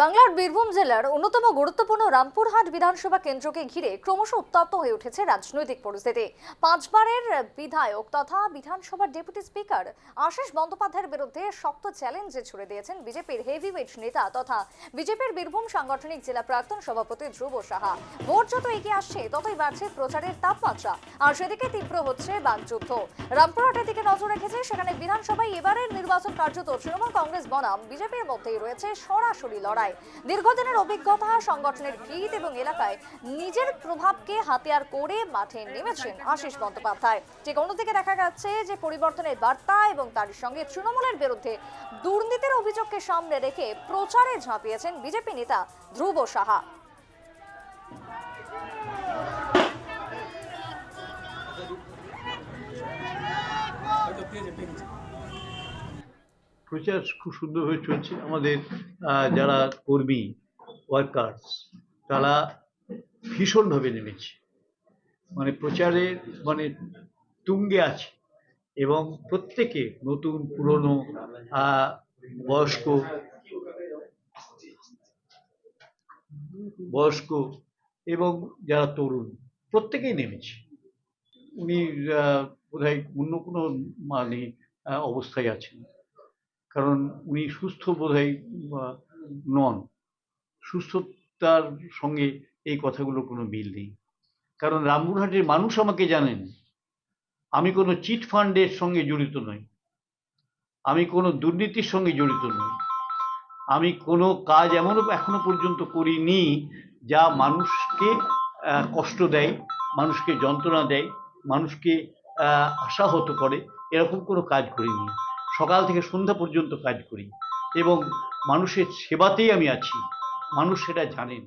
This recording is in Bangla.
বাংলার বীরভূম জেলার অন্যতম গুরুত্বপূর্ণ রামপুরহাট বিধানসভা কেন্দ্রকে ঘিরে ক্রমশ উত্তপ্ত হয়ে উঠেছে রাজনৈতিক পরিস্থিতি। পাঁচবারের বিধায়ক তথা বিধানসভার ডেপুটি স্পিকার আশিস বন্দ্যোপাধ্যায়ের বিরুদ্ধে শক্ত চ্যালেঞ্জ ছুড়ে দিয়েছেন বিজেপির হেভিওয়েট নেতা তথা বিজেপির বীরভূম সাংগঠনিক জেলা প্রাক্তন সভাপতি ধ্রুব সাহা। ভোট যত এগিয়ে আসছে ততই বাড়ছে প্রচারের তাপমাত্রা, আর সেদিকে তীব্র হচ্ছে বাকযুদ্ধ। রামপুরহাটের দিকে নজর রেখেছে, সেখানে বিধানসভায় এবারের নির্বাচন কার্যত তৃণমূল কংগ্রেস বনাম বিজেপির মধ্যেই রয়েছে সরাসরি লড়াই। দীর্ঘদিনের অভিজ্ঞতা, সংগঠনের ভিত এবং এলাকায় নিজের প্রভাবকে হাতিয়ার করে মাঠে নেমেছেন আশিস বন্দ্যোপাধ্যায়। ঠিক অন্যদিকে দেখা যাচ্ছে যে পরিবর্তনের বার্তা এবং তার সঙ্গে তৃণমূলের বিরুদ্ধে দুর্নীতির অভিযোগকে সামনে রেখে প্রচারে ঝাঁপিয়েছেন বিজেপি নেতা ধ্রুব সাহা। প্রচার খুব সুন্দরভাবে চলছে। আমাদের যারা কর্মী ওয়ার্কার্স তারা ভীষণভাবে নেমেছে, মানে প্রচারের তুঙ্গে আছে, এবং প্রত্যেকে নতুন পুরনো বয়স্ক এবং যারা তরুণ প্রত্যেকেই নেমেছে। উনি বোধহয় অন্য কোনো অবস্থায় আছেন, কারণ উনি সুস্থ বোধহয় নন। সুস্থতার সঙ্গে এই কথাগুলোর কোনো মিল নেই, কারণ রামপুরহাটের মানুষ আমাকে জানেন। আমি কোনো চিট ফান্ডের সঙ্গে জড়িত নই, আমি কোনো দুর্নীতির সঙ্গে জড়িত নই, আমি কোনো কাজ এখনো পর্যন্ত করিনি যা মানুষকে কষ্ট দেয়, মানুষকে যন্ত্রণা দেয়, মানুষকে আশাহত করে। এরকম কোনো কাজ করিনি। সকাল থেকে সন্ধ্যা পর্যন্ত কাজ করি এবং মানুষের সেবাতেই আমি আছি। মানুষ সেটা জানেন।